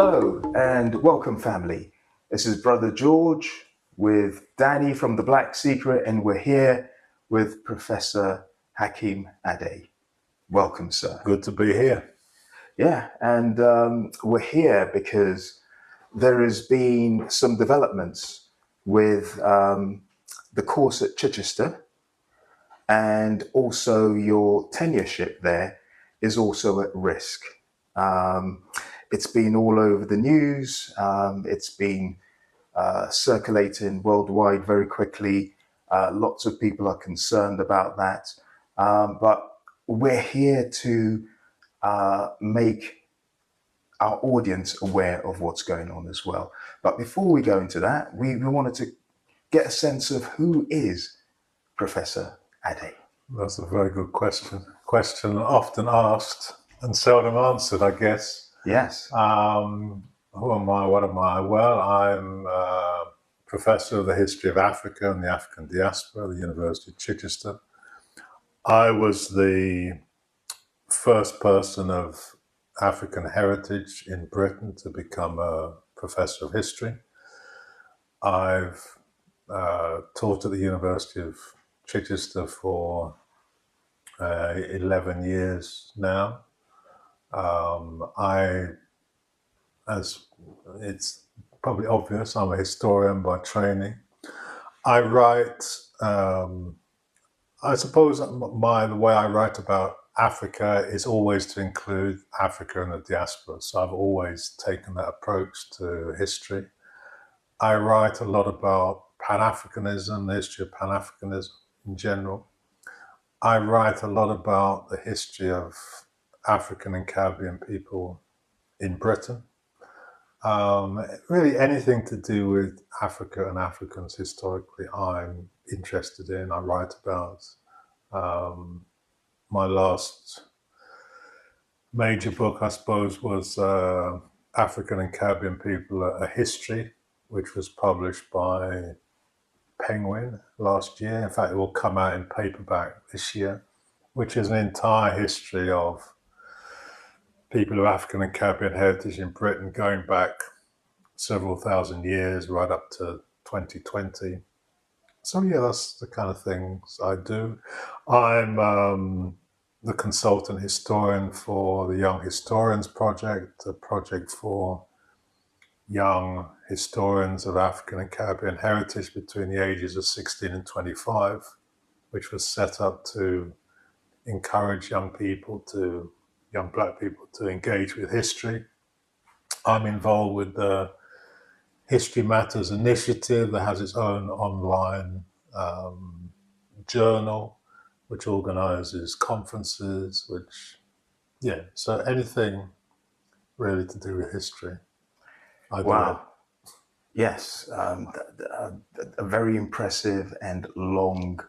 Hello and welcome, family. This is Brother George with Danny from The Black Secret, and we're here with Professor Hakim Adi. Welcome, sir. Good to be here. Yeah, and we're here because there has been some developments with the course at Chichester, and also your tenureship there is also at risk. It's been all over the news. It's been circulating worldwide very quickly. Lots of people are concerned about that. But we're here to make our audience aware of what's going on as well. But before we go into that, we wanted to get a sense of who is Professor Adi. That's a very good question. Question often asked and seldom answered, I guess. Yes. Who am I? What am I? Well, I'm Professor of the History of Africa and the African Diaspora at the University of Chichester. I was the first person of African heritage in Britain to become a professor of history. I've taught at the University of Chichester for 11 years now. As it's probably obvious, I'm a historian by training. I write, I suppose the way I write about Africa is always to include Africa and the diaspora. So I've always taken that approach to history. I write a lot about Pan-Africanism, the history of Pan-Africanism in general. I write a lot about the history of African and Caribbean people in Britain. Really anything to do with Africa and Africans historically, I'm interested in. I write about. My last major book, I suppose, was African and Caribbean People, A History, which was published by Penguin last year. In fact, it will come out in paperback this year, which is an entire history of people of African and Caribbean heritage in Britain going back several thousand years, right up to 2020. So yeah, that's the kind of things I do. I'm the consultant historian for the Young Historians Project, a project for young historians of African and Caribbean heritage between the ages of 16 and 25, which was set up to encourage young black people to engage with history. I'm involved with the History Matters initiative that has its own online journal, which organizes conferences, so anything really to do with history. Wow. Yes, a very impressive and long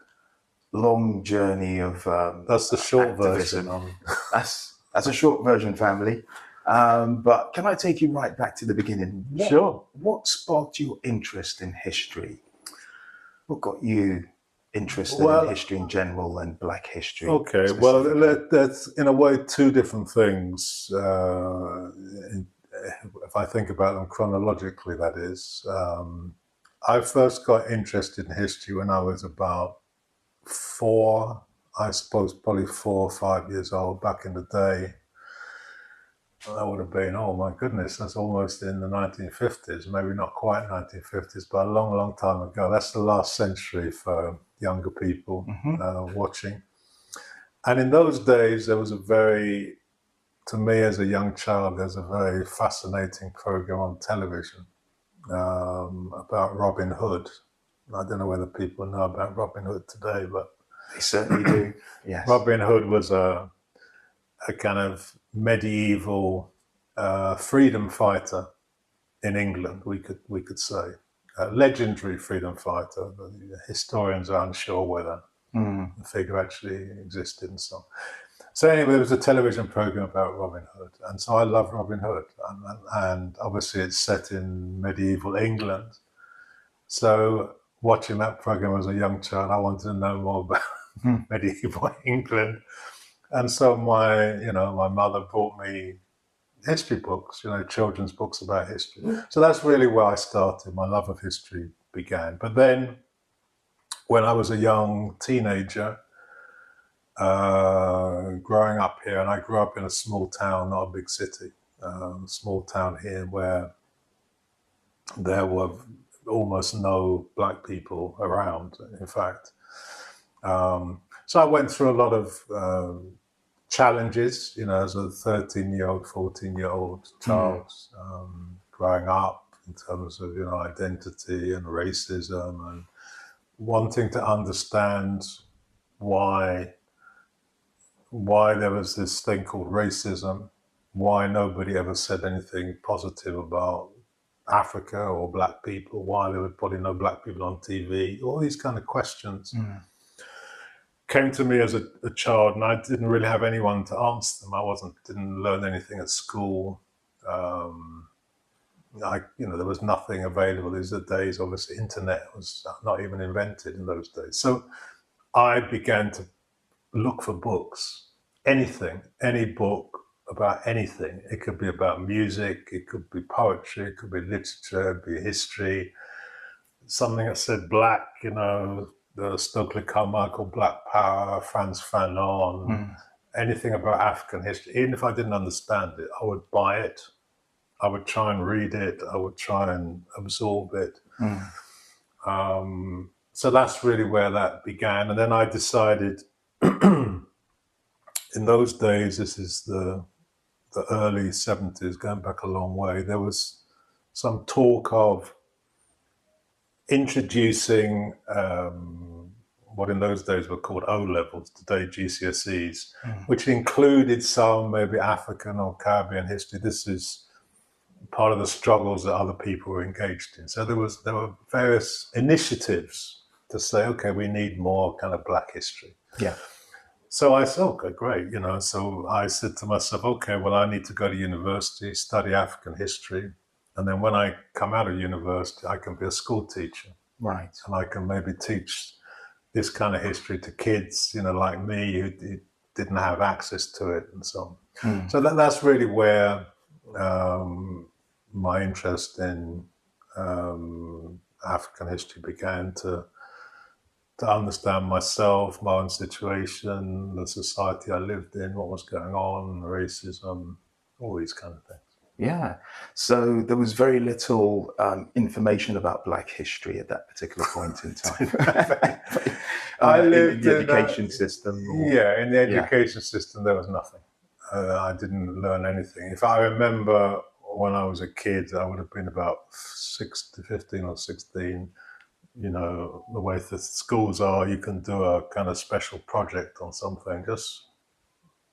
journey of that's the short activism. version. That's a short version, family. But can I take you right back to the beginning? Sure. What sparked your interest in history? What got you interested in history in general and Black history? Okay, well, that's in a way two different things. If I think about them chronologically, that is. I first got interested in history when I was about 4, I suppose probably 4 or 5 years old, back in the day. That would have been, oh my goodness, that's almost in the 1950s, maybe not quite 1950s, but a long, long time ago. That's the last century for younger people watching. And in those days, there was to me as a young child, there's a very fascinating program on television about Robin Hood. I don't know whether people know about Robin Hood today, but they certainly do. Yes. Robin Hood was a kind of medieval freedom fighter in England, we could say. A legendary freedom fighter. The historians are unsure whether the figure actually existed and so on. So anyway, there was a television program about Robin Hood, and so I love Robin Hood, and obviously it's set in medieval England. So watching that program as a young child, I wanted to know more about medieval England, and so my mother bought me history books, children's books about history. So that's really where I started. My love of history began. But then when I was a young teenager, growing up here, and I grew up in a small town, not a big city, small town here where there were almost no black people around, in fact. So I went through a lot of challenges, as a 13-year-old, 14-year-old child, growing up in terms of, identity and racism and wanting to understand why there was this thing called racism, why nobody ever said anything positive about Africa or black people, why there were probably no black people on TV, all these kind of questions came to me as a child, and I didn't really have anyone to answer them. Didn't learn anything at school. There was nothing available. These are days, obviously, internet was not even invented in those days. So I began to look for books, anything, any book about anything. It could be about music, it could be poetry, it could be literature, it could be history, something that said black, the Stokely Carmichael, Black Power, Frantz Fanon, anything about African history. Even if I didn't understand it, I would buy it. I would try and read it. I would try and absorb it. So that's really where that began. And then I decided, in those days, this is the early 70s, going back a long way, there was some talk of introducing what in those days were called O-levels, today GCSEs, which included some maybe African or Caribbean history. This is part of the struggles that other people were engaged in. So there were various initiatives to say, okay, we need more kind of black history. Yeah. So I said, okay, great, so I said to myself, okay, well, I need to go to university, study African history. And then when I come out of university, I can be a school teacher. Right. And I can maybe teach this kind of history to kids, like me, who didn't have access to it and so on. So that's really where my interest in African history began, to understand myself, my own situation, the society I lived in, what was going on, racism, all these kind of things. Yeah. So there was very little information about black history at that particular point in time. I lived in the education system. Yeah, in the education system, there was nothing. I didn't learn anything. If I remember when I was a kid, I would have been about 15 or 16. The way the schools are, you can do a kind of special project on something, just,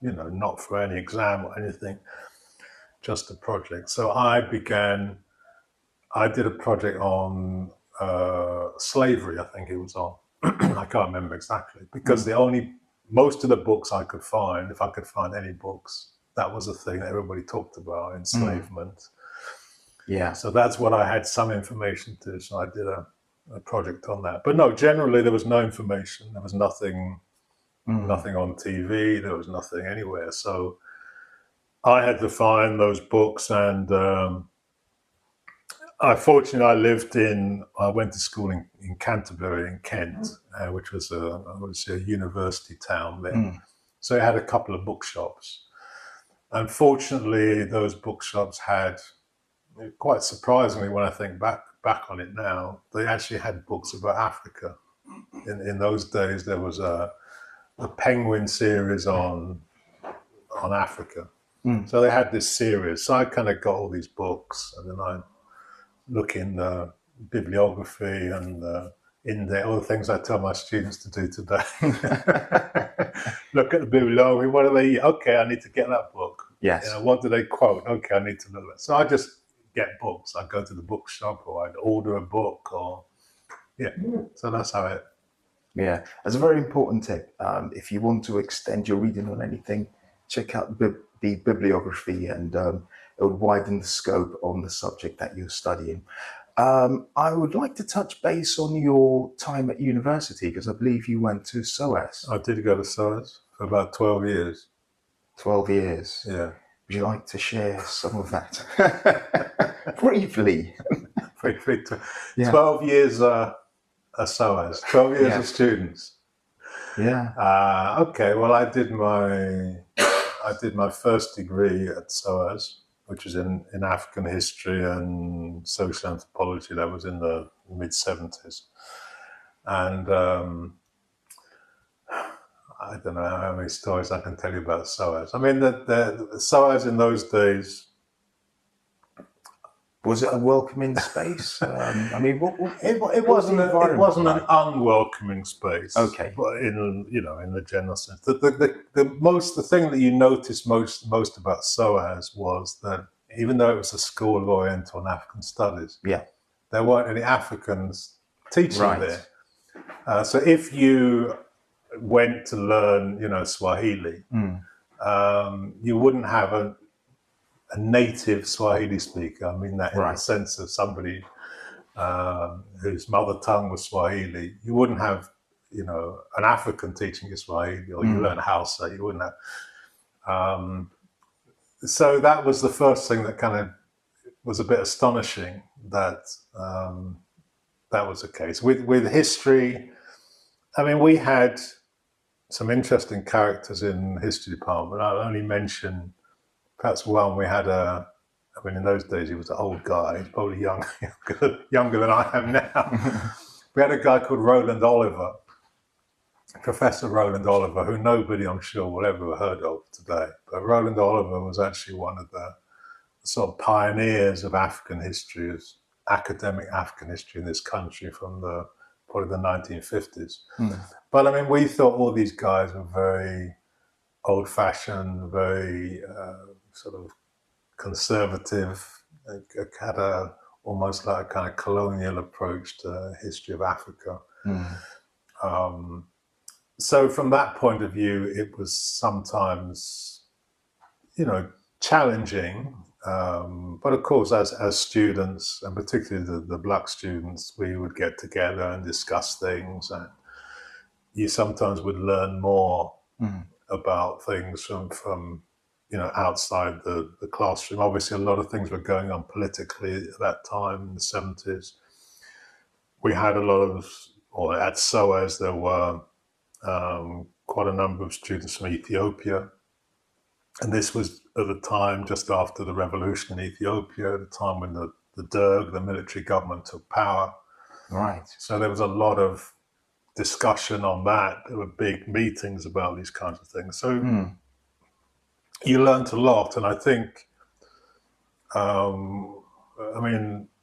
not for any exam or anything, just a project. So I did a project on slavery, I think it was on. I can't remember exactly, because most of the books I could find, if I could find any books, that was a thing that everybody talked about, enslavement. Yeah. So that's what I had some information to. So I did a project on that. But no, generally there was no information. There was nothing on TV. There was nothing anywhere. So I had to find those books, and fortunately I went to school in Canterbury in Kent, which was a university town there. So it had a couple of bookshops. Unfortunately, those bookshops had, quite surprisingly when I think back on it now, they actually had books about Africa. In those days, there was a Penguin series on Africa. So they had this series. So I kind of got all these books, and then I look in the bibliography and in there, all the things I tell my students to do today. Look at the bibliography. What do they? Okay, I need to get that book. Yes. What do they quote? Okay, I need to know that. So I just get books. I go to the bookshop, or I'd order a book, or So that's how it. Yeah, that's a very important tip. If you want to extend your reading on anything, check out the bibliography, and it would widen the scope on the subject that you're studying. I would like to touch base on your time at university, because I believe you went to SOAS. I did go to SOAS for about 12 years. 12 years. Yeah. Would you like to share some of that briefly? Briefly, Yeah. 12 years SOAS, 12 years Yeah. of students. Yeah. Okay, well, I did my first degree at SOAS, which was in African history and social anthropology. That was in the mid-70s. And I don't know how many stories I can tell you about SOAS. I mean, the SOAS in those days. Was it a welcoming space? I mean, It wasn't an unwelcoming space. Okay. But in the general sense, the thing that you noticed most about SOAS was that even though it was a school of Oriental and African Studies, yeah, there weren't any Africans teaching right. there. So if you went to learn, Swahili, you wouldn't have a native Swahili speaker. I mean that in the sense of somebody whose mother tongue was Swahili. You wouldn't have, an African teaching you Swahili, or you learn Hausa. You wouldn't have. So that was the first thing that kind of was a bit astonishing that that was the case. With history, I mean, we had some interesting characters in the history department. I'll only mention perhaps one. We had in those days he was an old guy, he's probably younger than I am now. We had a guy called Roland Oliver, Professor Roland Oliver, who nobody, I'm sure, will ever have heard of today. But Roland Oliver was actually one of the sort of pioneers of African history, academic African history in this country from probably the 1950s. But I mean, we thought all these guys were very old-fashioned, very sort of conservative, had almost like a kind of colonial approach to history of Africa. So from that point of view, it was sometimes, challenging. But of course, as students, and particularly the black students, we would get together and discuss things, and you sometimes would learn more about things from outside the classroom. Obviously, a lot of things were going on politically at that time in the 70s. We had at SOAS, there were quite a number of students from Ethiopia. And this was at the time just after the revolution in Ethiopia, at the time when the Derg, the military government, took power. Right. So there was a lot of discussion on that. There were big meetings about these kinds of things. So you learned a lot. And I think,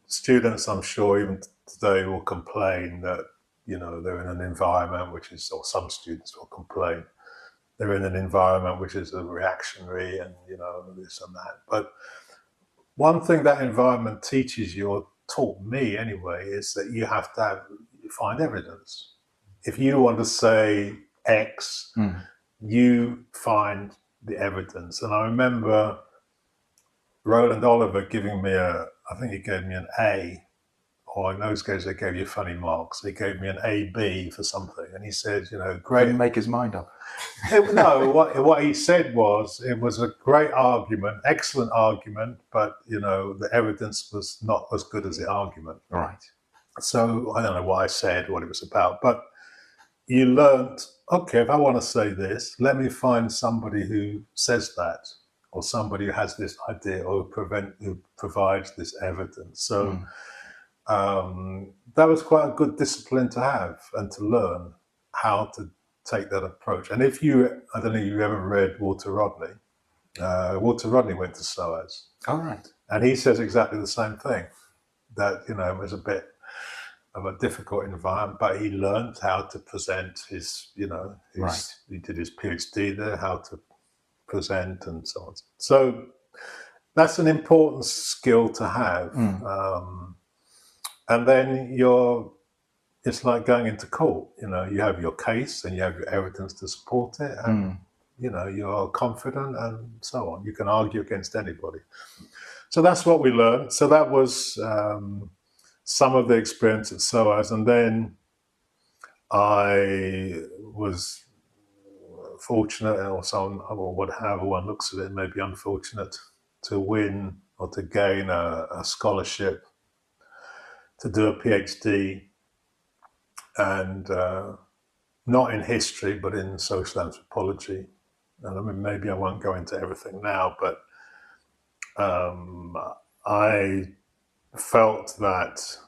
students, I'm sure, even today will complain that, they're in an environment or some students will complain, they're in an environment which is a reactionary and, this and that. But one thing that environment teaches you, or taught me anyway, is that you have to find evidence. If you want to say X, you find the evidence. And I remember Roland Oliver giving me I think he gave me an A, or in those days they gave you funny marks. He gave me an AB for something, and he said, great. Couldn't make his mind up. No, what he said was, it was a great argument, excellent argument, but the evidence was not as good as the argument. Right. So I don't know what I said, what it was about, but you learned, okay, if I want to say this, let me find somebody who says that, or somebody who has this idea, or who provides this evidence. So that was quite a good discipline to have and to learn how to take that approach. And I don't know if you ever read Walter Rodney. Walter Rodney went to SOAS. All right. And he says exactly the same thing, that, it was a bit of a difficult environment, but he learned how to present his, he did his PhD there, how to present and so on. So that's an important skill to have. And then it's like going into court. You have your case and you have your evidence to support it, and you're confident and so on. You can argue against anybody. So that's what we learned. So that was some of the experience at SOAS. And then I was fortunate, or some, or whatever one looks at it, maybe unfortunate, to win or to gain a scholarship to do a PhD, and not in history, but in social anthropology. And I mean, maybe I won't go into everything now, but I felt that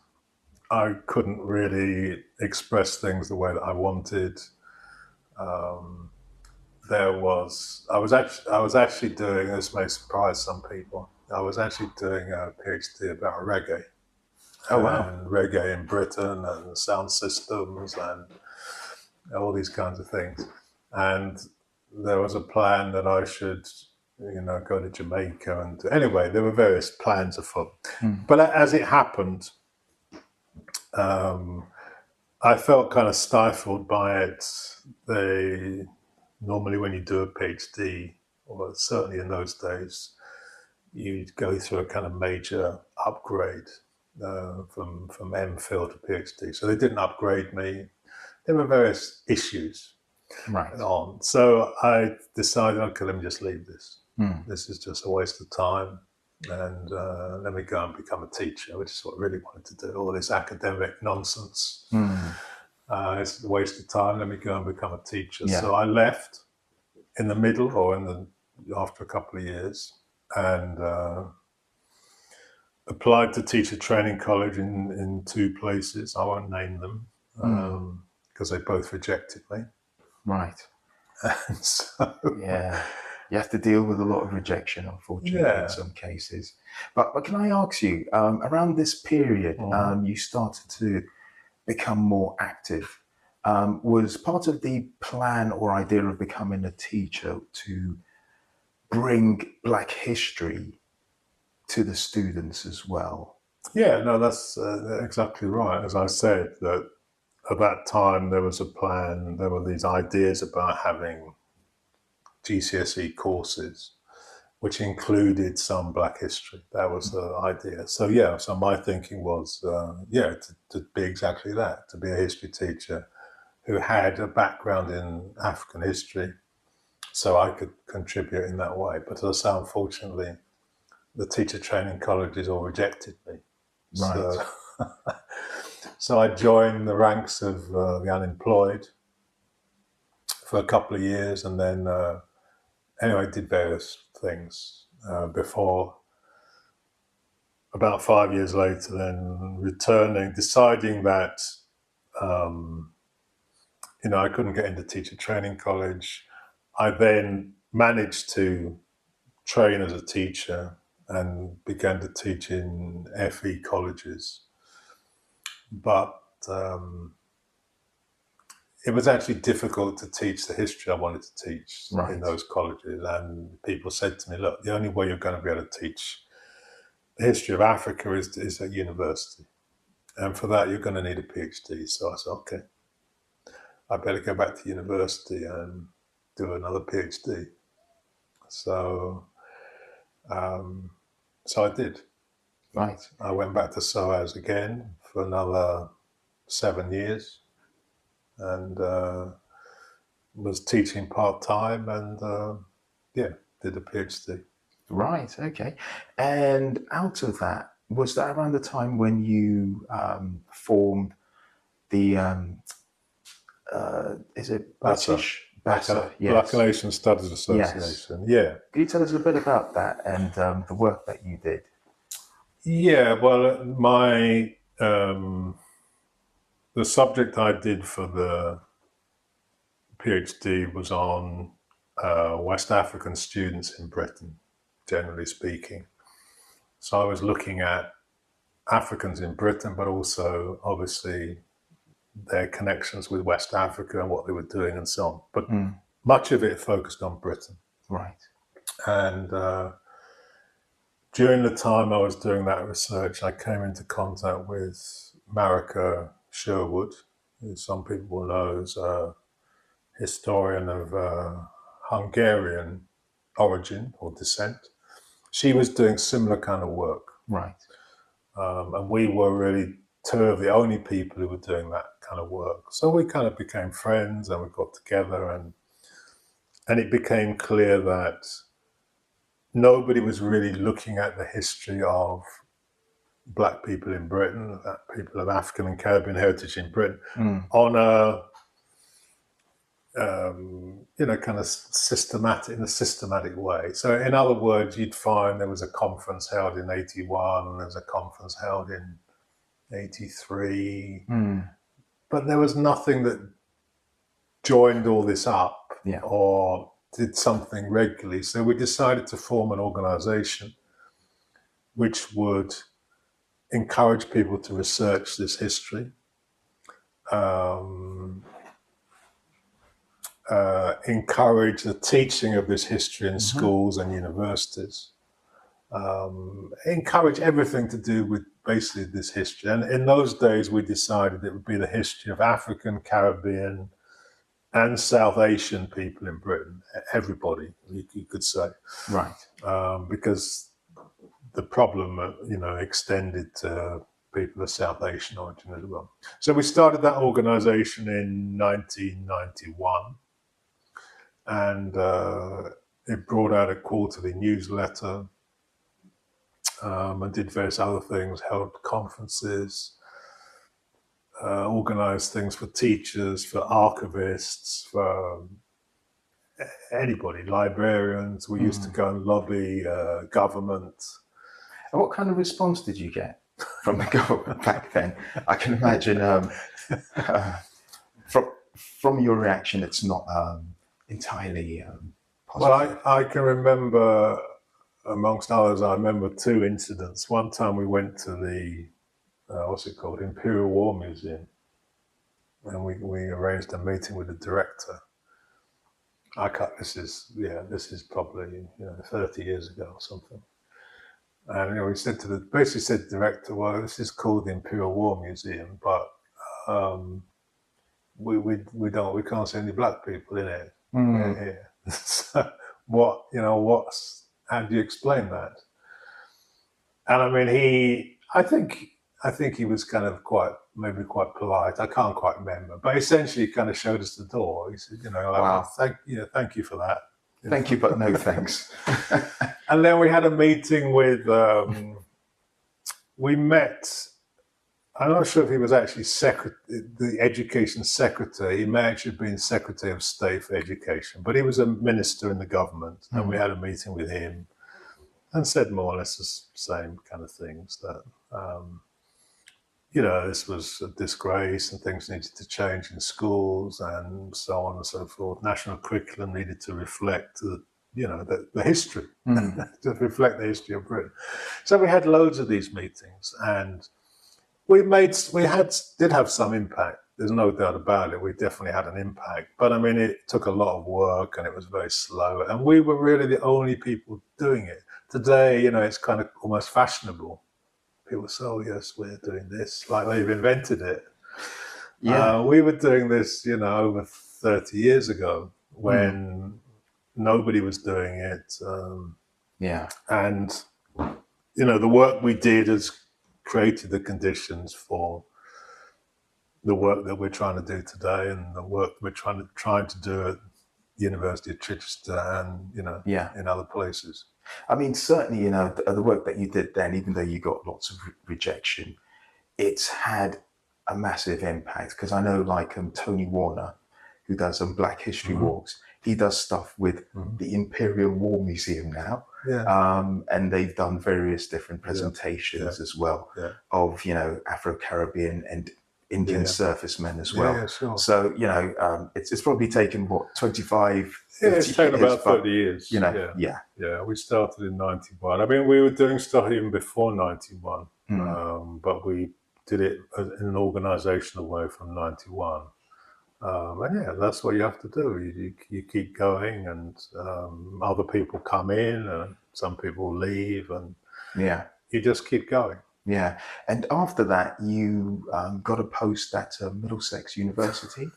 I couldn't really express things the way that I wanted. I was actually doing, this may surprise some people, I was actually doing a PhD about reggae. Oh, wow. And reggae in Britain and sound systems and all these kinds of things. And there was a plan that I should, go to Jamaica. And anyway, there were various plans afoot. But as it happened, I felt kind of stifled by it. Normally when you do a PhD, or certainly in those days, you'd go through a kind of major upgrade from MPhil to PhD. So they didn't upgrade me. There were various issues on. So I decided, okay, let me just leave this. This is just a waste of time. And let me go and become a teacher, which is what I really wanted to do. All this academic nonsense. It's a waste of time. Let me go and become a teacher. Yeah. So I left in the middle, or after a couple of years, and applied to teacher training college in 2 places. I won't name them because they both rejected me. Right. And so, yeah, you have to deal with a lot of rejection, unfortunately, in some cases. But can I ask you, around this period, you started to become more active. Was part of the plan or idea of becoming a teacher to bring Black history to the students as well? Yeah, no, that's exactly right. As I said, that at that time there was a plan, there were these ideas about having GCSE courses which included some Black history. That was the idea. So yeah, so my thinking was, to be exactly that, to be a history teacher who had a background in African history, so I could contribute in that way. But as I say, unfortunately, the teacher training colleges all rejected me. Right. So I joined the ranks of the unemployed for a couple of years, and then anyway, did various things before, about 5 years later, then returning, deciding that I couldn't get into teacher training college. I then managed to train as a teacher and began to teach in FE colleges. But it was actually difficult to teach the history I wanted to teach in those colleges. And people said to me, look, the only way you're going to be able to teach the history of Africa is at university. And for that, you're going to need a PhD. So I said, okay, I better go back to university and do another PhD. So I did. Right. I went back to SOAS again for another 7 years, and was teaching part-time, and did a PhD. Right, okay. And out of that, was that around the time when you formed the, is it British? BASA, yes. Black and Asian Studies Association, yeah. Can you tell us a bit about that and the work that you did? Yeah, well, the subject I did for the PhD was on West African students in Britain, generally speaking. So I was looking at Africans in Britain, but also obviously their connections with West Africa and what they were doing and so on. But much of it focused on Britain. Right. And during the time I was doing that research, I came into contact with Marika Sherwood, who some people will know as a historian of Hungarian origin or descent. She was doing similar kind of work. Right. And we were really 2 of the only people who were doing that kind of work. So we kind of became friends, and we got together, and and it became clear that nobody was really looking at the history of Black people in Britain, that people of African and Caribbean heritage in Britain, on a kind of in a systematic way. So in other words, you'd find there was a conference held in 81, there was a conference held in 83, but there was nothing that joined all this up or did something regularly. So we decided to form an organization which would encourage people to research this history, encourage the teaching of this history in schools and universities, encourage everything to do with basically this history. And in those days, we decided it would be the history of African, Caribbean, and South Asian people in Britain. Everybody, you could say. Right. Because the problem, extended to people of South Asian origin as well. So we started that organization in 1991, and it brought out a quarterly newsletter, and did various other things, held conferences, organized things for teachers, for archivists, for anybody, librarians. We used to go and lobby government. And what kind of response did you get from the government back then? I can imagine from your reaction, it's not entirely positive. Well, I can remember, amongst others, I remember two incidents. One time we went to the, Imperial War Museum, and we arranged a meeting with the director. This is probably 30 years ago or something. And we said basically said to the director, well, this is called the Imperial War Museum, but we can't see any Black people in it. Here. So how do you explain that? And I mean, I think he was kind of quite polite. I can't quite remember, but essentially he kind of showed us the door. He said, wow. Thank you for that. Thank you, but no thanks. And then we had a meeting with, we met, I'm not sure if he was actually the education secretary. He may actually have been Secretary of State for Education, but he was a minister in the government. And we had a meeting with him and said more or less the same kind of things, that, this was a disgrace and things needed to change in schools and so on and so forth. National curriculum needed to reflect the history, to reflect the history of Britain. So we had loads of these meetings, and we did have some impact. There's no doubt about it. We definitely had an impact, but I mean, it took a lot of work and it was very slow, and we were really the only people doing it. Today, it's kind of almost fashionable. People say, oh yes, we're doing this, like they've invented it. Yeah. We were doing this, over 30 years ago when nobody was doing it. And, the work we did has created the conditions for the work that we're trying to do today, and the work we're trying to do at the University of Chichester and, in other places. I mean, certainly, the work that you did then, even though you got lots of rejection, it's had a massive impact. Because I know, like Tony Warner, who does Black History Walks, he does stuff with the Imperial War Museum now. And they've done various different presentations as well of, Afro-Caribbean and Indian servicemen as well. Sure. So, it's probably taken, 25 it's taken years, about 30 years. Yeah, we started in 91. I mean, we were doing stuff even before 91, but we did it in an organizational way from 91. And that's what you have to do. You keep going, and other people come in, and some people leave, and you just keep going. Yeah, and after that, you got a post at Middlesex University.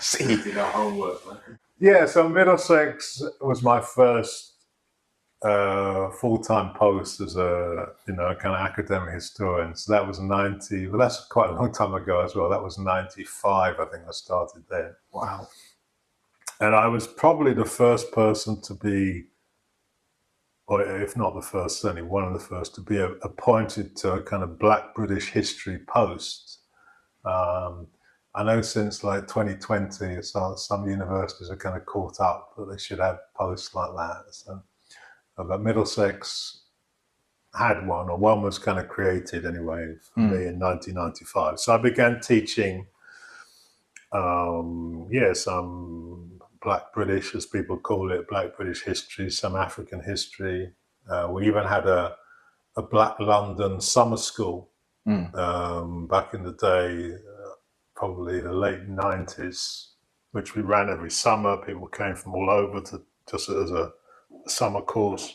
See, you know, homework. Man. Yeah, so Middlesex was my first full-time post as a kind of academic historian. So that was 90. Well, that's quite a long time ago as well. That was 95. I think I started there. Wow. And I was probably the first person to be, or if not the first, certainly one of the first to be appointed to a kind of Black British history post. I know since like 2020, some universities are kind of caught up that they should have posts like that. So, but Middlesex had one, or one was kind of created anyway for me in 1995. So I began teaching, some Black British, as people call it, Black British history, some African history. We even had a Black London summer school back in the day, probably the late 90s, which we ran every summer. People came from all over to just as a summer course.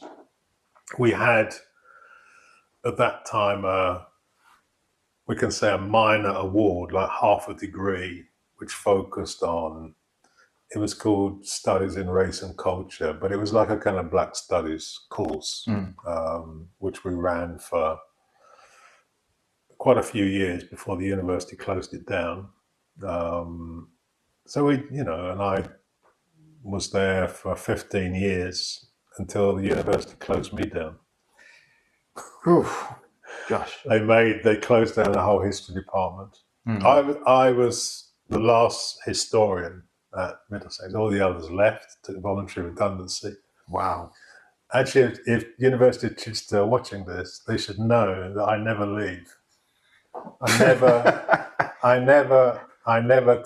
We had, at that time, we can say a minor award, like half a degree, which focused on, it was called Studies in Race and Culture, but it was like a kind of Black Studies course, which we ran for quite a few years before the university closed it down. So we, and I was there for 15 years until the university closed me down. Gosh. They closed down the whole history department. I was the last historian at Middlesex. All the others left, took voluntary redundancy. Wow. Actually, if University of Chichester are watching this, they should know that I never leave. I never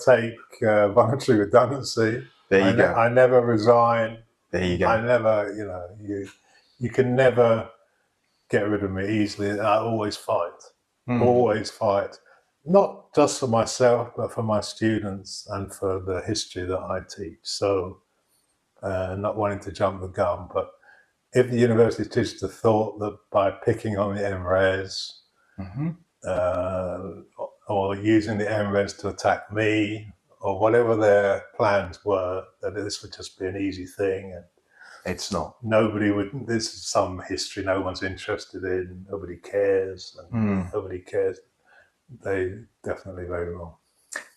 take voluntary redundancy. There you go. I never resign. There you go. I never, you can never get rid of me easily. I always fight. Always fight. Not just for myself, but for my students and for the history that I teach. So, not wanting to jump the gun, but if the University of Chichester thought that by picking on the MRes or using the MRes to attack me, or whatever their plans were, that this would just be an easy thing, and it's not. Nobody would. This is some history no one's interested in. Nobody cares, and nobody cares. They definitely very wrong.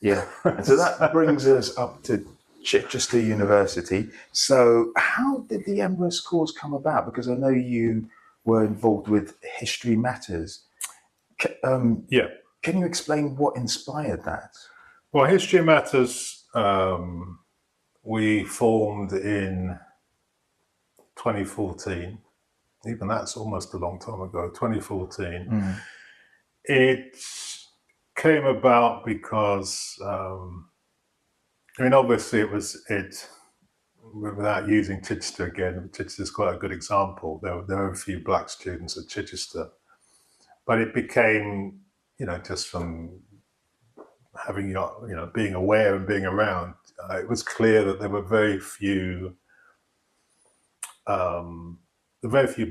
Yeah, and so that brings us up to Chichester University. So how did the MRes course come about? Because I know you were involved with History Matters. Can you explain what inspired that? Well, History Matters, we formed in 2014. Even that's almost a long time ago, 2014. It came about because, obviously without using Chichester again, Chichester's quite a good example. There were a few Black students at Chichester, but it became, just from having, being aware and being around, it was clear that there were very few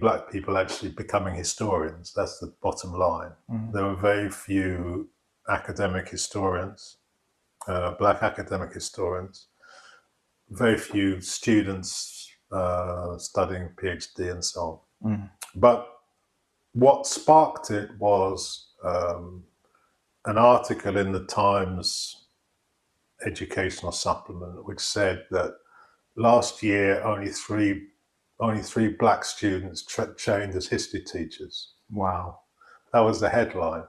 Black people actually becoming historians. That's the bottom line. There were very few academic historians, Black academic historians, very few students studying PhD and so on. But what sparked it was an article in the Times educational supplement, which said that last year only three Black students trained as history teachers. Wow. That was the headline.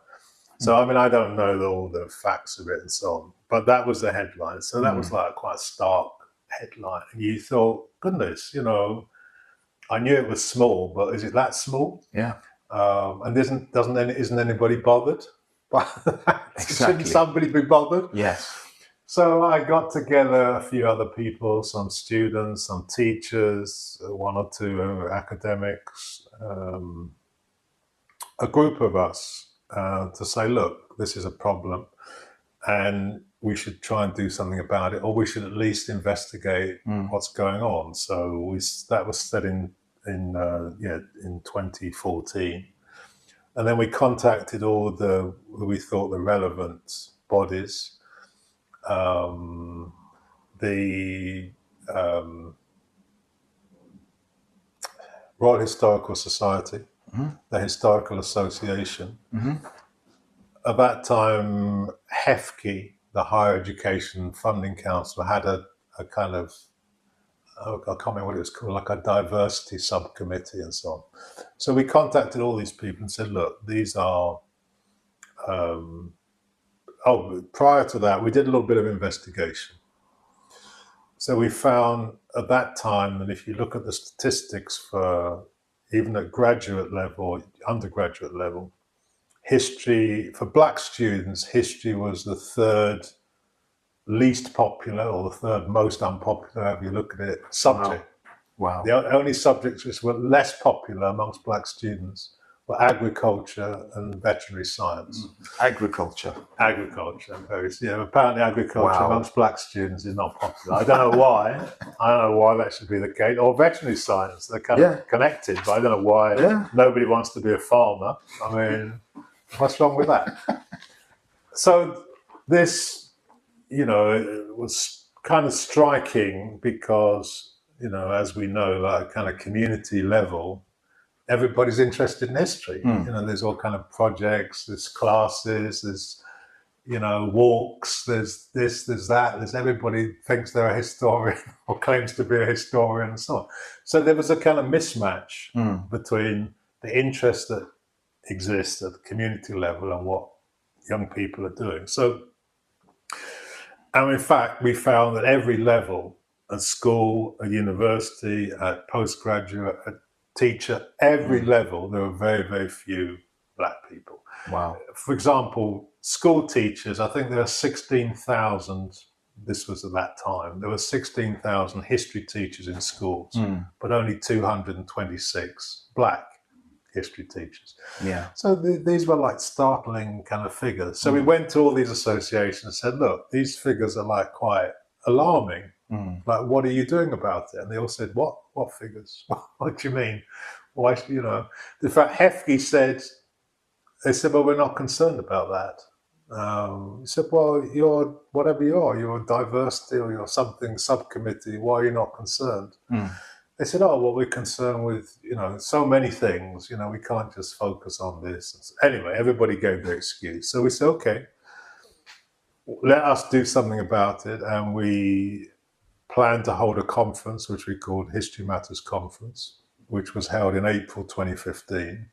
So, I don't know all the facts of it and so on, but that was the headline. So that was like quite a stark headline. And you thought, goodness, I knew it was small, but is it that small? Yeah. And isn't anybody bothered? Exactly. Shouldn't somebody be bothered? Yes. So I got together a few other people, some students, some teachers, one or two academics, a group of us to say, look, this is a problem and we should try and do something about it, or we should at least investigate what's going on. So that was said in 2014. And then we contacted all we thought the relevant bodies, the Royal Historical Society, the Historical Association. At that time, HEFCE, the Higher Education Funding Council, had a kind of I can't remember what it was called, like a diversity subcommittee and so on. So we contacted all these people and said, look, these are, prior to that, we did a little bit of investigation. So we found at that time that if you look at the statistics for even at graduate level, undergraduate level, history, for black students, history was the third least popular or the third most unpopular, however you look at it, subject. Wow. The only subjects which were less popular amongst black students were agriculture and veterinary science. Agriculture. Agriculture. Apparently agriculture Wow. amongst black students is not popular. I don't know why. I don't know why that should be the case. Or veterinary science, they're kind of connected, but I don't know why nobody wants to be a farmer. I mean, what's wrong with that? So this, it was kind of striking because, as we know, like kind of community level, everybody's interested in history. There's all kind of projects, there's classes, there's, walks, there's this, there's that, there's everybody thinks they're a historian or claims to be a historian and so on. So there was a kind of mismatch between the interest that exists at the community level and what young people are doing. So, and in fact, we found that every level, at school, at university, at postgraduate, at teacher, every level, there were very, very few black people. Wow. For example, school teachers, I think there are 16,000, this was at that time, there were 16,000 history teachers in schools, but only 226 black history teachers. Yeah. So these were like startling kind of figures. So we went to all these associations and said, look, these figures are like quite alarming. Like, what are you doing about it? And they all said, what figures? What do you mean? Why, in fact, Hefke said, well, we're not concerned about that. He said, well, you're whatever you're diversity or you're something subcommittee, why are you not concerned? They said, oh, well, we're concerned with, so many things, we can't just focus on this. Anyway, everybody gave their excuse. So we said, okay, let us do something about it. And we planned to hold a conference, which we called History Matters Conference, which was held in April 2015.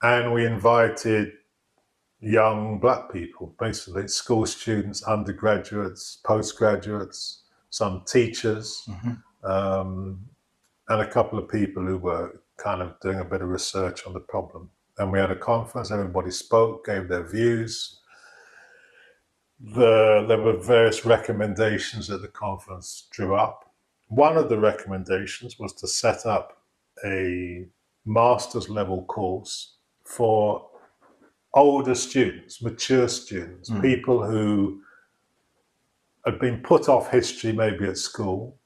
And we invited young black people, basically school students, undergraduates, postgraduates, some teachers, and a couple of people who were kind of doing a bit of research on the problem. And we had a conference, everybody spoke, gave their views. There were various recommendations that the conference drew up. One of the recommendations was to set up a master's level course for older students, mature students, people who had been put off history maybe at school,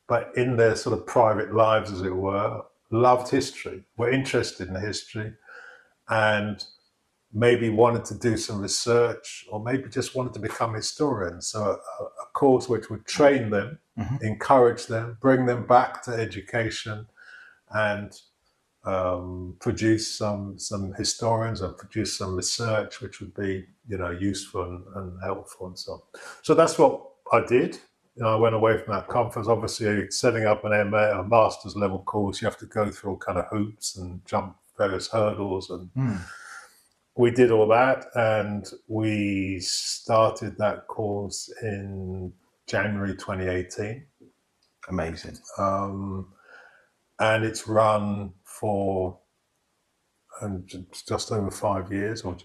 but in their sort of private lives, as it were, loved history, were interested in history, and maybe wanted to do some research or maybe just wanted to become historians. So a course which would train them, encourage them, bring them back to education and produce some historians and produce some research which would be, useful and helpful and so on. So that's what I did. I went away from that conference. Obviously, setting up an MA, a master's level course, you have to go through all kind of hoops and jump various hurdles and we did all that, and we started that course in January 2018. Amazing. And it's run for just over 5 years, or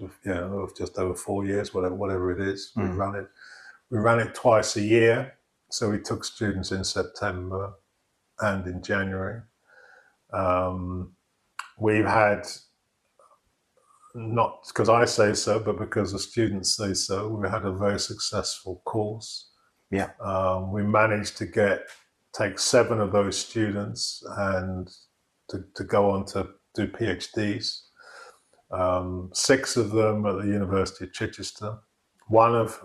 just over 4 years, whatever it is. We ran it twice a year. So we took students in September and in January. We've had, not because I say so, but because the students say so, we had a very successful course. Yeah. We managed to take 7 of those students and to go on to do PhDs. 6 of them at the University of Chichester. One of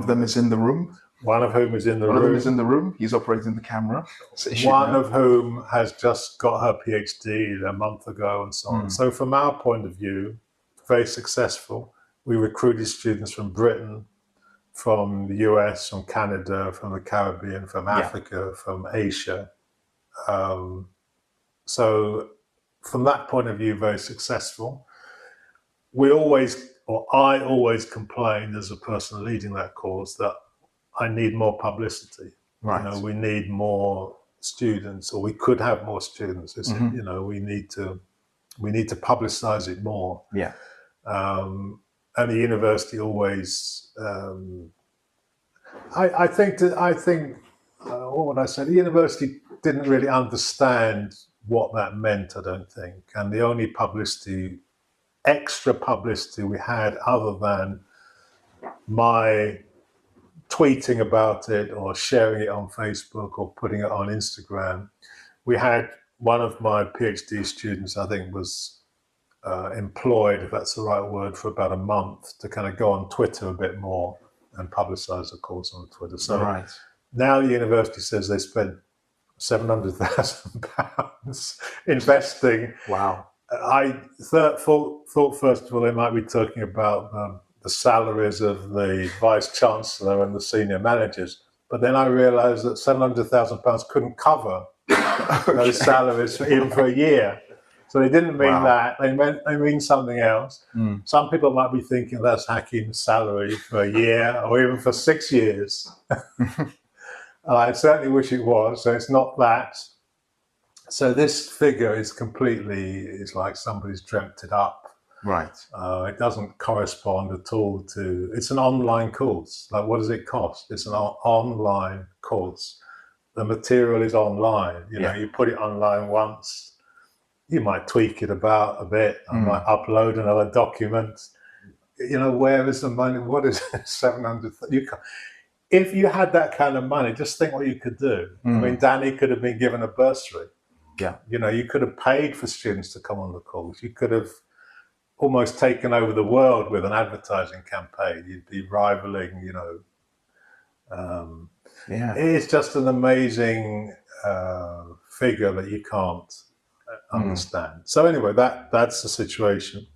them is in the room. One of whom is in the room. He's operating the camera. One of whom has just got her PhD a month ago and so on. So from our point of view, very successful. We recruited students from Britain, from the US, from Canada, from the Caribbean, from Africa, from Asia. So from that point of view, very successful. I always complained as a person leading that course that I need more publicity. Right. You know, we need more students, or we could have more students. You know, we need to publicize it more. Yeah. And the university always, I think, what would I say? The university didn't really understand what that meant, I don't think. And the only extra publicity we had, other than my tweeting about it or sharing it on Facebook or putting it on Instagram, we had one of my PhD students, I think, was employed, if that's the right word, for about a month to kind of go on Twitter a bit more and publicize the course on Twitter. So now the university says they spent £700,000 investing. Wow. I thought first of all they might be talking about the salaries of the vice chancellor and the senior managers, but then I realised that £700,000 couldn't cover those salaries even for a year. So they didn't mean that. They mean something else. Some people might be thinking that's Hakim's salary for a year or even for 6 years. I certainly wish it was. So it's not that. So this figure is it's like somebody's dreamt it up. Right. It doesn't correspond at all to, it's an online course. Like, what does it cost? It's an online course. The material is online. You know, you put it online once. You might tweak it about a bit. I might upload another document. You know, where is the money? What is it? 700? If you had that kind of money, just think what you could do. I mean, Danny could have been given a bursary. Yeah. You know, you could have paid for students to come on the course. You could have almost taken over the world with an advertising campaign. You'd be rivaling, you know. It's just an amazing figure that you can't understand. So anyway, that's the situation.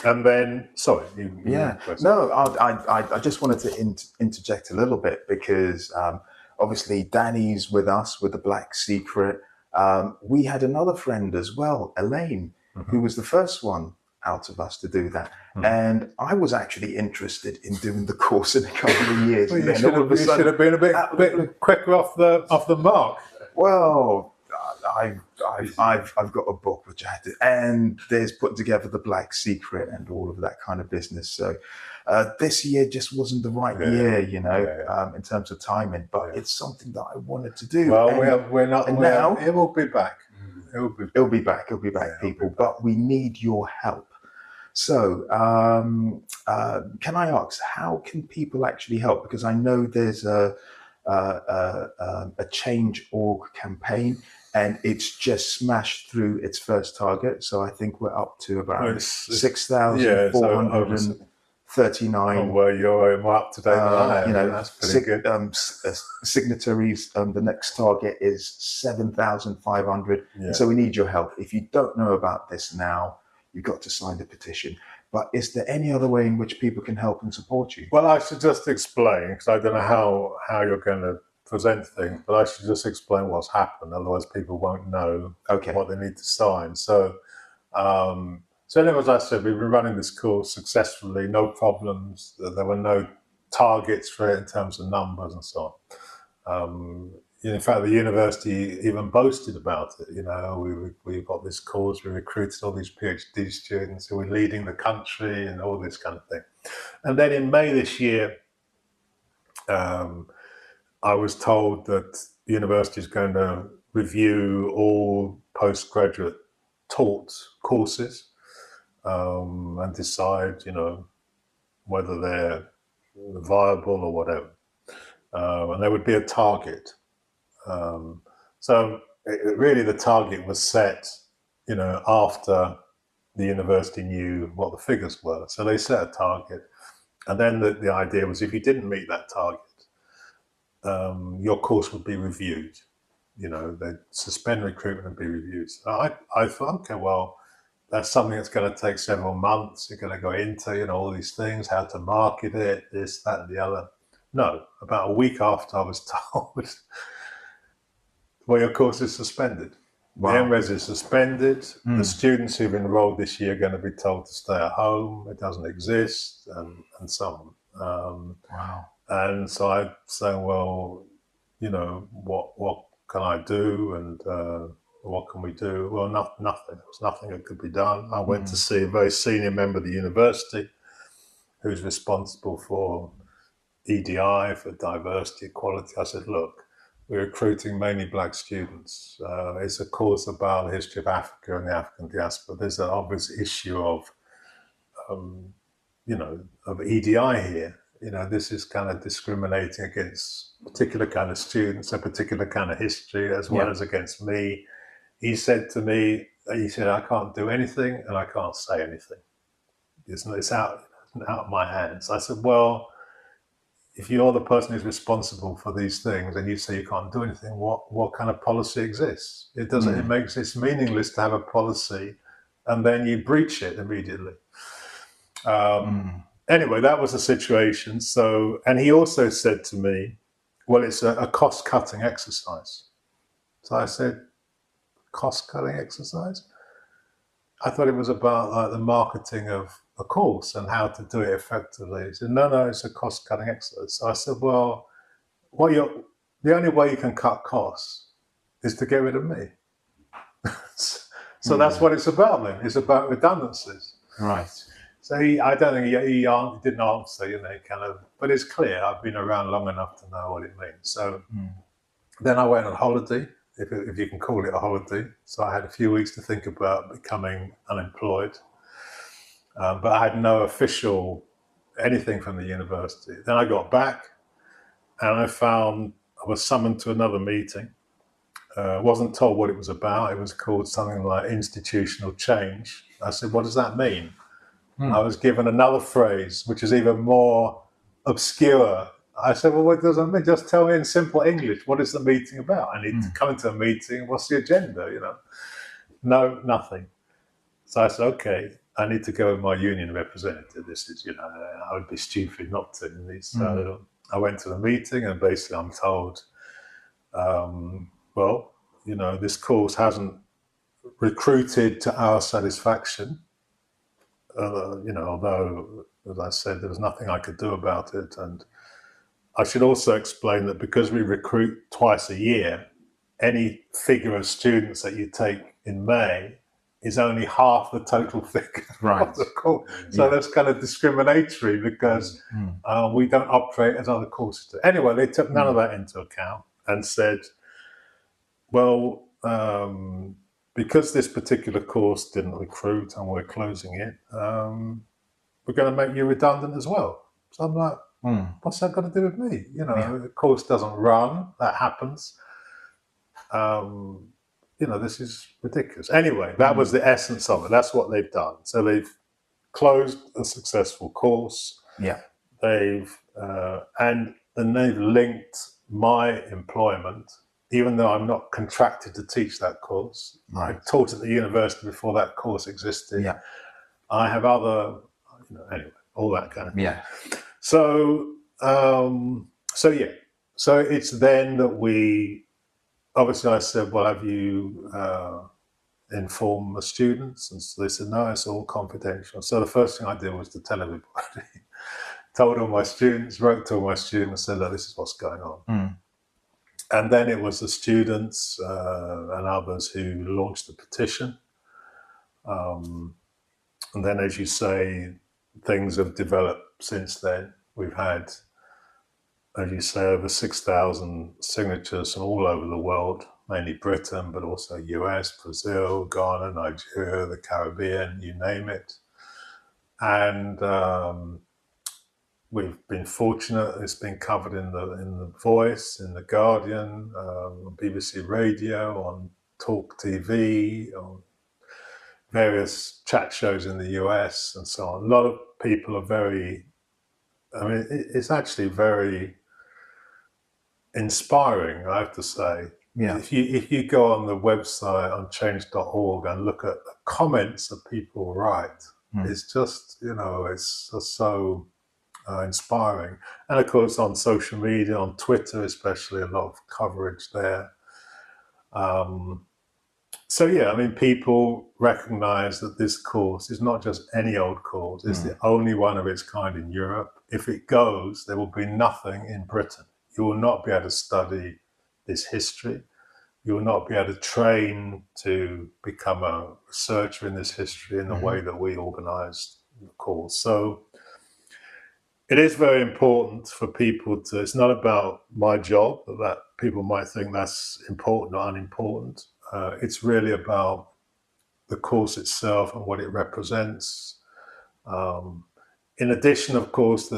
And then, sorry. No, I just wanted to interject a little bit because obviously Danny's with us with the Black Secret. We had another friend as well, Elaine, who was the first one out of us to do that. And I was actually interested in doing the course in a couple of years. Well, you should have been a bit quicker off the mark. Well, I've got a book which I had to, and there's putting together the Black Secret and all of that kind of business. So this year just wasn't the right year, you know, in terms of timing. But it's something that I wanted to do. Well, we're not. And now it will be back. It'll be back, people. But we need your help. So can I ask, how can people actually help? Because I know there's a Change.org campaign, and it's just smashed through its first target. So I think we're up to about 6,439. Oh, well, you're more up to date than I am. You know, that's pretty good. Signatories. The next target is 7,500. So we need your help. If you don't know about this now, you've got to sign the petition. But is there any other way in which people can help and support you? Well, I should just explain, because I don't know how you're going to present things, but I should just explain what's happened. Otherwise, people won't know what they need to sign. So anyway, as I said, we've been running this course successfully, no problems. There were no targets for it in terms of numbers and so on. In fact, the university even boasted about it. You know, we got this course, we recruited all these PhD students who were leading the country and all this kind of thing. And then in May this year, I was told that the university is going to review all postgraduate taught courses and decide, you know, whether they're viable or whatever. And there would be a target. Really the target was set, you know, after the university knew what the figures were. So they set a target. And then the idea was, if you didn't meet that target, your course would be reviewed. You know, they'd suspend recruitment and be reviewed. So I thought, okay, well, that's something that's going to take several months. You're going to go into, you know, all these things, how to market it, this, that, and the other. No, about a week after I was told, well, your course is suspended. Wow. The MRes is suspended. The students who've enrolled this year are going to be told to stay at home. It doesn't exist, and so on. Wow. And so I say, well, you know, what can I do, and what can we do? Well, nothing. There was nothing that could be done. I went to see a very senior member of the university who's responsible for EDI, for diversity, equality. I said, look, we're recruiting mainly black students. It's a course about the history of Africa and the African diaspora. There's an obvious issue of, of EDI here. You know, this is kind of discriminating against particular kind of students, a particular kind of history, as well as against me. He said to me, I can't do anything and I can't say anything. It's out of my hands. I said, well, if you're the person who's responsible for these things and you say you can't do anything, what kind of policy exists? It doesn't. It makes it's meaningless to have a policy and then you breach it immediately. Anyway, that was the situation. So, and he also said to me, well, it's a cost-cutting exercise. So I said, cost-cutting exercise? I thought it was about like the marketing of a course and how to do it effectively. He said, no, it's a cost-cutting exercise. So I said, well, the only way you can cut costs is to get rid of me. So that's what it's about then. It's about redundancies. Right. So I don't think he didn't answer, kind of, but it's clear. I've been around long enough to know what it means. So then I went on holiday, if you can call it a holiday. So I had a few weeks to think about becoming unemployed. But I had no official anything from the university. Then I got back and I found I was summoned to another meeting. Wasn't told what it was about. It was called something like institutional change. I said, what does that mean? I was given another phrase, which is even more obscure. I said, well, what does that mean? Just tell me in simple English, what is the meeting about? I need to come into a meeting. What's the agenda, No, nothing. So I said, okay, I need to go with my union representative. This is, I would be stupid not to. So I went to the meeting and basically I'm told, this course hasn't recruited to our satisfaction. Although, as I said, there was nothing I could do about it. And I should also explain that because we recruit twice a year, any figure of students that you take in May is only half the total figure of the course. So that's kind of discriminatory because we don't operate as other courses do. Anyway, they took none of that into account and said, well, because this particular course didn't recruit and we're closing it, we're going to make you redundant as well. So I'm like, what's that got to do with me? The course doesn't run, that happens. This is ridiculous. Anyway, that was the essence of it. That's what they've done. So they've closed a successful course. Yeah. They've linked my employment, even though I'm not contracted to teach that course. Right. I taught at the university before that course existed. Yeah. I have other, anyway, all that kind of thing. Yeah. So it's then that we, obviously I said, well, have you informed the students? And so they said, no, it's all confidential. So the first thing I did was to tell everybody. Told all my students, wrote to all my students, said, look, this is what's going on. And then it was the students and others who launched the petition. And then, as you say, things have developed since then. We've had, as you say, over 6,000 signatures from all over the world, mainly Britain, but also US, Brazil, Ghana, Nigeria, the Caribbean, you name it. And we've been fortunate. It's been covered in the Voice, in the Guardian, on BBC Radio, on Talk TV, on various chat shows in the US, and so on. A lot of people are very. It's actually very inspiring, I have to say. Yeah. If you go on the website on change.org and look at the comments that people write, it's just it's just so inspiring. And of course, on social media, on Twitter especially, a lot of coverage there. So yeah, I mean, people recognize that this course is not just any old course. It's the only one of its kind in Europe. If it goes, there will be nothing in Britain. You will not be able to study this history. You will not be able to train to become a researcher in this history in the way that we organized the course. So it is very important for people to, it's not about my job, that people might think that's important or unimportant. It's really about the course itself and what it represents. In addition, of course,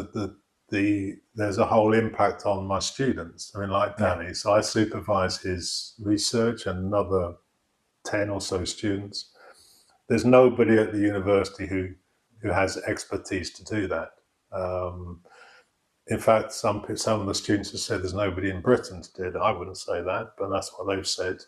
there's a whole impact on my students. I mean, like Danny, so I supervise his research and another 10 or so students. There's nobody at the university who has expertise to do that. In fact, some of the students have said there's nobody in Britain to do it. I wouldn't say that, but that's what they've said.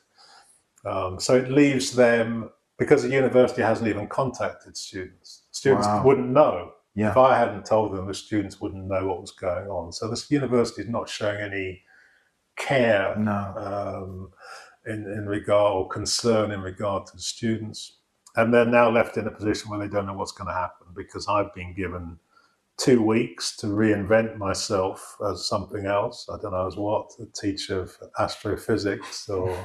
So it leaves them, because the university hasn't even contacted students. Students wouldn't know. Yeah. If I hadn't told them, the students wouldn't know what was going on. So this university is not showing any care in regard, or concern in regard to the students. And they're now left in a position where they don't know what's going to happen, because I've been given 2 weeks to reinvent myself as something else. I don't know as what, a teacher of astrophysics or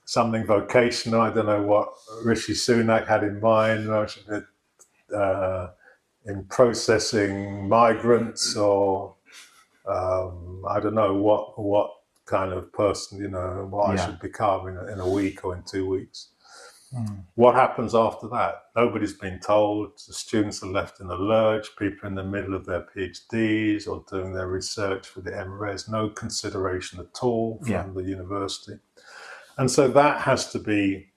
something vocational. I don't know what Rishi Sunak had in mind. In processing migrants, or I don't know what kind of person, what I should become in a week or in 2 weeks. What happens after that? Nobody's been told. The students are left in the lurch. People in the middle of their PhDs or doing their research for the MRes. No consideration at all from the university. And so that has to be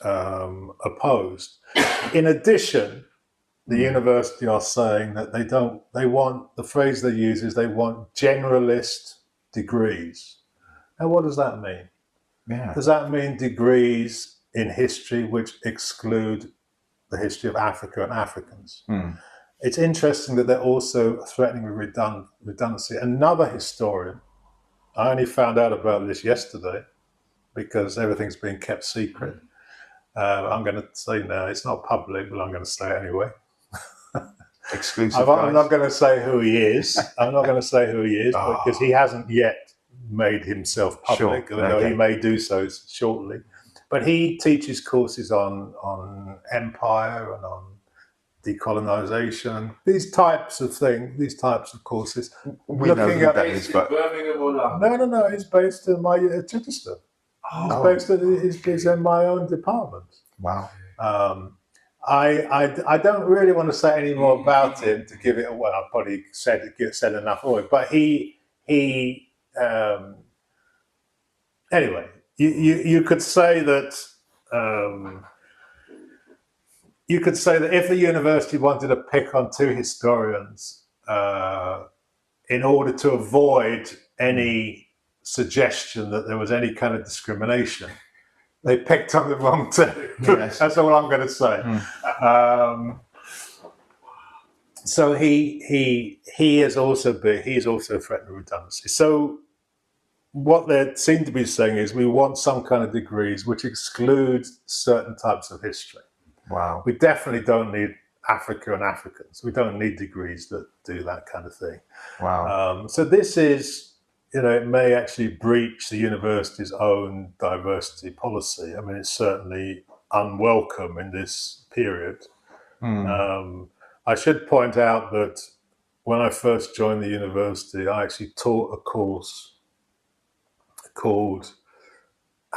opposed. In addition, the university are saying that they want, the phrase they use is they want generalist degrees. And what does that mean? Does that mean degrees in history which exclude the history of Africa and Africans? It's interesting that they're also threatening with redundancy. Another historian, I only found out about this yesterday because everything's been kept secret. I'm going to say now, it's not public, but I'm going to say it anyway. Exclusive. I'm not going to say who he is. Because he hasn't yet made himself public, although he may do so shortly. But he teaches courses on empire and on decolonization, these types of things, these types of courses. We know who that is, but Birmingham or London? No, he's based in Chichester. He's in my own department. Wow. I don't really want to say any more about him to give it away. I probably said enough of it. But anyway, you could say that if the university wanted to pick on two historians in order to avoid any suggestion that there was any kind of discrimination, they picked on the wrong two. Yes. That's all I'm going to say. So he's also threatened redundancy. So what they seem to be saying is we want some kind of degrees which exclude certain types of history. Wow. We definitely don't need Africa and Africans. We don't need degrees that do that kind of thing. Wow. So this is, it may actually breach the university's own diversity policy. I mean, it's certainly unwelcome in this period. I should point out that when I first joined the university, I actually taught a course called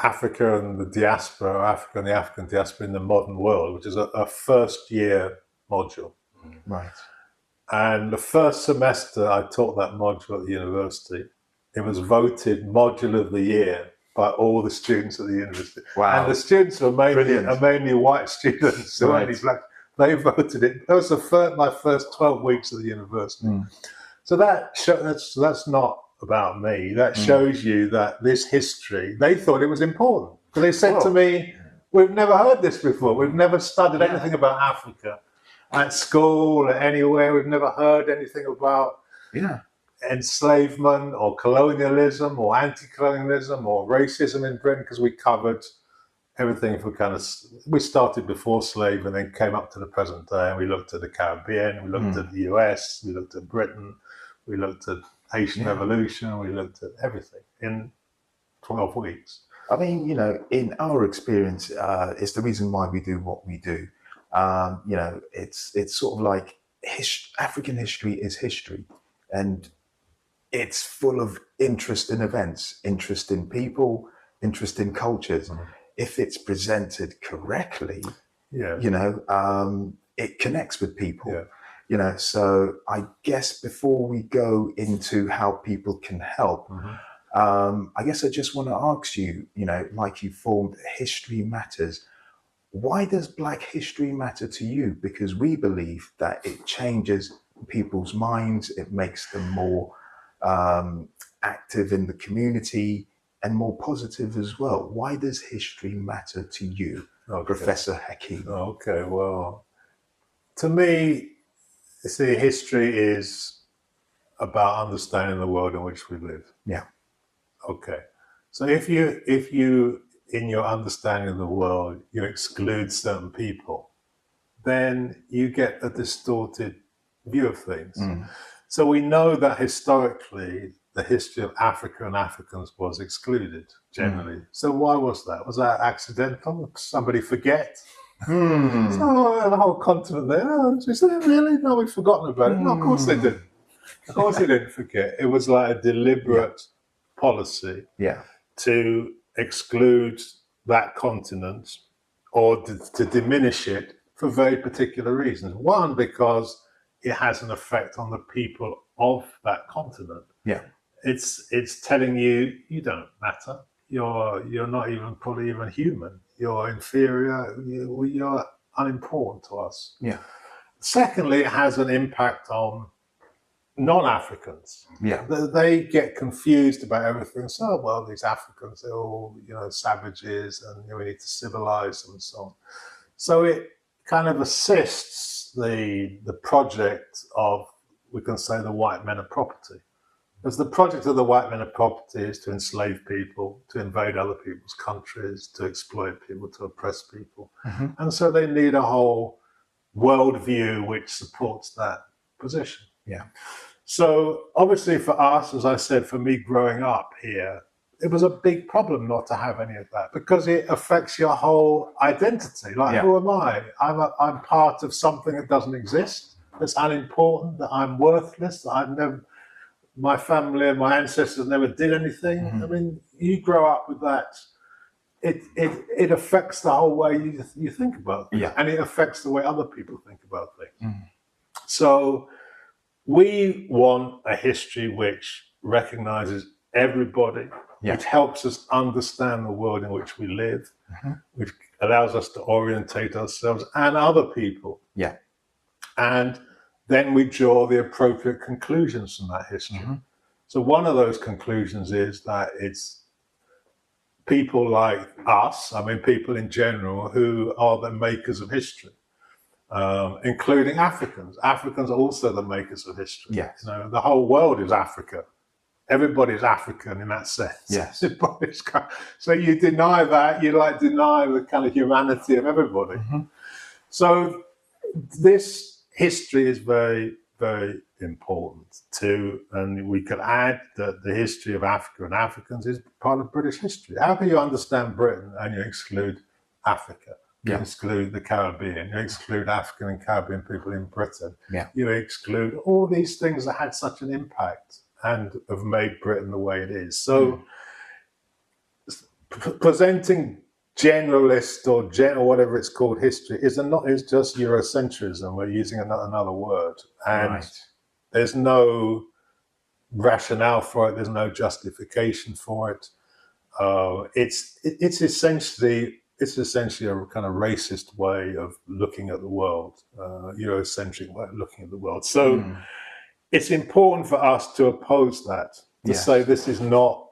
Africa and the Diaspora, Africa and the African Diaspora in the Modern World, which is a first year module. Right. And the first semester I taught that module at the university, it was voted Module of the Year by all the students at the university. Wow. And the students were mainly white students, there weren't any black. They voted it. That was my first 12 weeks at the university. So that's not about me. That shows you that this history, they thought it was important. Because they said to me, we've never heard this before. We've never studied anything about Africa. at school, anywhere. We've never heard anything about enslavement or colonialism or anti-colonialism or racism in Britain, because we covered everything for we started before slavery and then came up to the present day, and we looked at the Caribbean, we looked at the US, we looked at Britain, we looked at Haitian Revolution, we looked at everything in 12 weeks. I mean, in our experience, it's the reason why we do what we do. It's sort of like African history is history, and it's full of interesting events, interesting people, interesting cultures. If it's presented correctly, it connects with people. So I guess before we go into how people can help, I guess I just want to ask you, like you formed History Matters. Why does Black history matter to you? Because we believe that it changes people's minds, it makes them more active in the community and more positive as well. Why does history matter to you, Professor Hakim? Okay, well, to me, see, history is about understanding the world in which we live. Yeah. Okay. So if you in your understanding of the world, you exclude certain people, then you get a distorted view of things. So we know that historically, the history of Africa and Africans was excluded generally. So why was that? Was that accidental? Did somebody forget? So the whole continent there, is that really? No, we've forgotten about it. No, of course they didn't. Of course they didn't forget. It was like a deliberate policy to exclude that continent or to diminish it for very particular reasons. One, because it has an effect on the people of that continent. It's telling you don't matter. You're not even probably even human. You're inferior. You're unimportant to us. Secondly, it has an impact on non-Africans. They get confused about everything. So, well, these Africans, they're all savages, and we need to civilize them and so on. So it kind of assists the project of, we can say, the white men of property. Because the project of the white men of property is to enslave people, to invade other people's countries, to exploit people, to oppress people. And so they need a whole worldview which supports that position. So obviously for us, as I said, for me growing up here, it was a big problem not to have any of that, because it affects your whole identity. Like, who am I? I'm part of something that doesn't exist, that's unimportant, that I'm worthless, that my family and my ancestors never did anything. I mean, you grow up with that. It affects the whole way you think about things, and it affects the way other people think about things. So we want a history which recognizes everybody, which helps us understand the world in which we live, which allows us to orientate ourselves and other people. And then we draw the appropriate conclusions from that history. So one of those conclusions is that it's people like us, I mean people in general, who are the makers of history, including Africans. Africans are also the makers of history. The whole world is Africa. Everybody's African in that sense. So you deny that, you deny the kind of humanity of everybody. So this history is very, very important too, and we could add that the history of Africa and Africans is part of British history. How can you understand Britain and you exclude Africa? You exclude the Caribbean, you exclude African and Caribbean people in Britain, you exclude all these things that had such an impact and have made Britain the way it is. So presenting generalist or whatever it's called history is just Eurocentrism. We're using another word, and there's no rationale for it. There's no justification for it. It's essentially a kind of racist way of looking at the world, Eurocentric way of looking at the world. So it's important for us to oppose that, to say this is not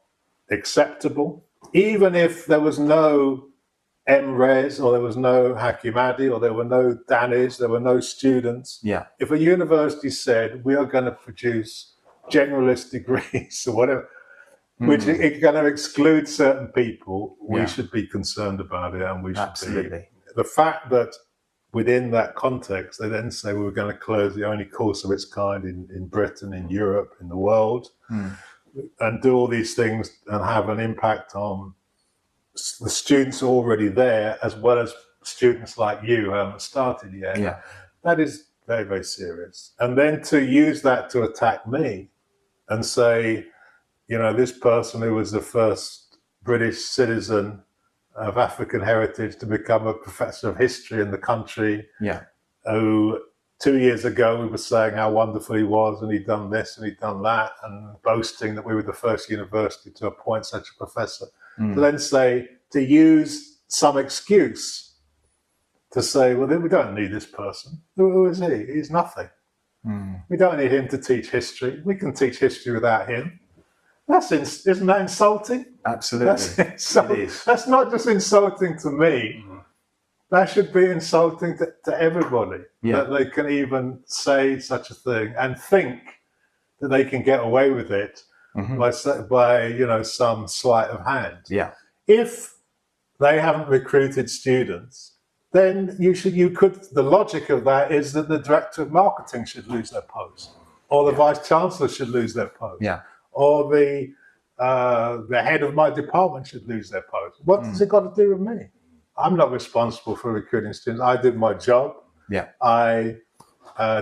acceptable, even if there was no MRes, or there was no Hakim Adi, or there were no Danis, there were no students. Yeah. If a university said, we are going to produce generalist degrees or whatever, which it going to exclude certain people, we should be concerned about it, and we should Absolutely. the fact that within that context, they then say we were going to close the only course of its kind in Britain, in Europe, in the world, and do all these things and have an impact on the students already there, as well as students like you who haven't started yet. Yeah. That is very, very serious. And then to use that to attack me and say, you know, this person who was the first British citizen of African heritage to become a professor of history in the country, who 2 years ago we were saying how wonderful he was and he'd done this and he'd done that, and boasting that we were the first university to appoint such a professor, to then say, to use some excuse to say, well, we don't need this person. Who is he? He's nothing. We don't need him to teach history. We can teach history without him. Isn't that insulting? Absolutely. It is. That's not just insulting to me. That should be insulting to everybody, that they can even say such a thing and think that they can get away with it by you know, some sleight of hand. Yeah. If they haven't recruited students, then the logic of that is that the director of marketing should lose their post, or the vice chancellor should lose their post, or the head of my department should lose their post. What has it got to do with me? I'm not responsible for recruiting students. I did my job. I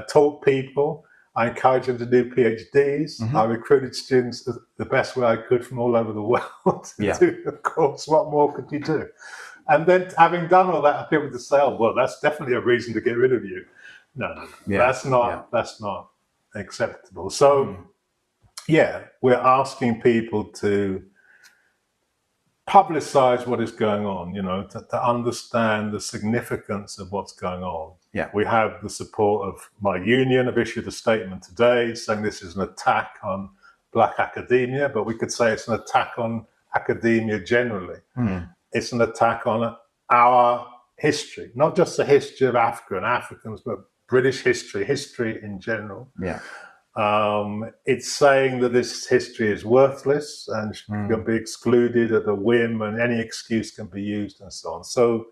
taught people. I encouraged them to do PhDs. I recruited students the best way I could from all over the world to do the course. What more could you do? And then, having done all that, people to say, "Oh, well, that's definitely a reason to get rid of you." No, that's not. That's not acceptable. So, we're asking people to publicize what is going on, you know, to understand the significance of what's going on. We have the support of my union. I've issued a statement today saying this is an attack on Black academia, but we could say it's an attack on academia generally. It's an attack on our history, not just the history of Africa and Africans, but British history in general. It's saying that this history is worthless and can be excluded at a whim, and any excuse can be used and so on. So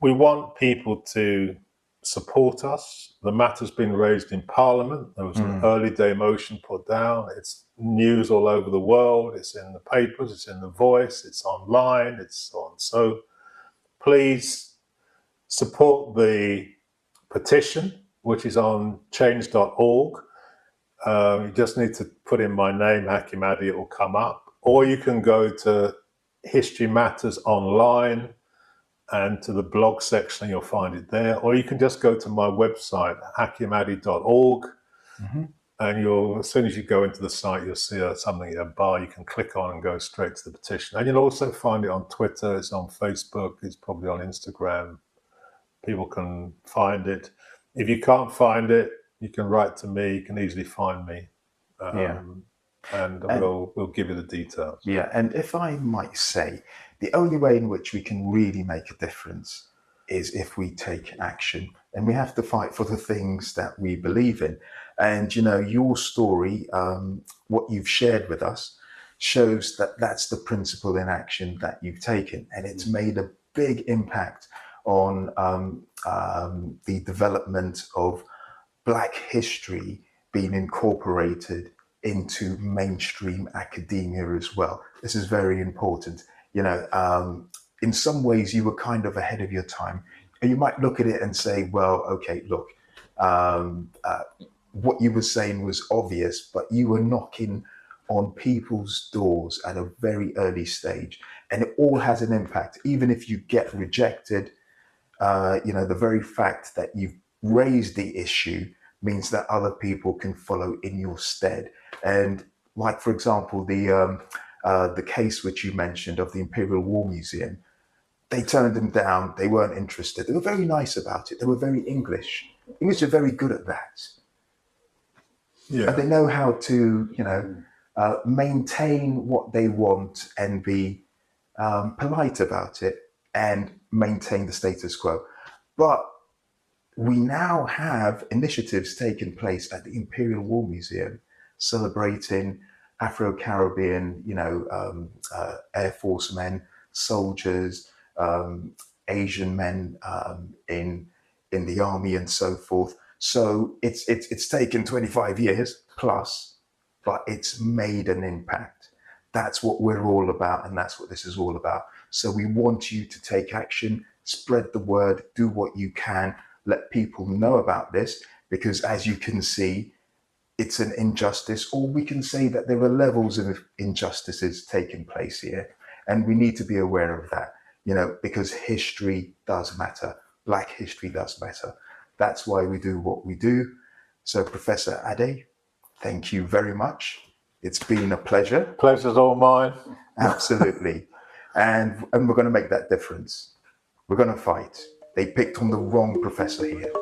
we want people to support us. The matter's been raised in Parliament. There was an early day motion put down. It's news all over the world. It's in the papers, it's in the Voice, it's online, it's so on. So please support the petition, which is on change.org. You just need to put in my name, Hakim Adi, it will come up. Or you can go to History Matters online and to the blog section, you'll find it there. Or you can just go to my website, hakimadi.org, and as soon as you go into the site, you'll see something, a bar you can click on and go straight to the petition. And you'll also find it on Twitter, it's on Facebook, it's probably on Instagram. People can find it. If you can't find it, you can write to me, you can easily find me. And we'll give you the details. And if I might say, the only way in which we can really make a difference is if we take action, and we have to fight for the things that we believe in. And, you know, your story, what you've shared with us, shows that that's the principle in action that you've taken. And it's made a big impact on the development of Black history being incorporated into mainstream academia as well. This is very important. You know, in some ways you were kind of ahead of your time, and you might look at it and say, well, okay, look, what you were saying was obvious, but you were knocking on people's doors at a very early stage, and it all has an impact. Even if you get rejected, you know, the very fact that you've raised the issue means that other people can follow in your stead. And like, for example, the case which you mentioned of the Imperial War Museum, they turned them down. They weren't interested. They were very nice about it. They were very English. English are very good at that. And they know how to, you know, maintain what they want and be polite about it. And maintain the status quo. But we now have initiatives taking place at the Imperial War Museum celebrating Afro-Caribbean, Air Force men, soldiers, Asian men in the army and so forth. So it's taken 25 years plus, but it's made an impact. That's what we're all about, and that's what this is all about. So we want you to take action, spread the word, do what you can, let people know about this, because as you can see, it's an injustice, or we can say that there are levels of injustices taking place here. And we need to be aware of that, because history does matter. Black history does matter. That's why we do what we do. So Professor Adi, thank you very much. It's been a pleasure. Pleasure's all mine. Absolutely. And we're going to make that difference. We're going to fight. They picked on the wrong professor here.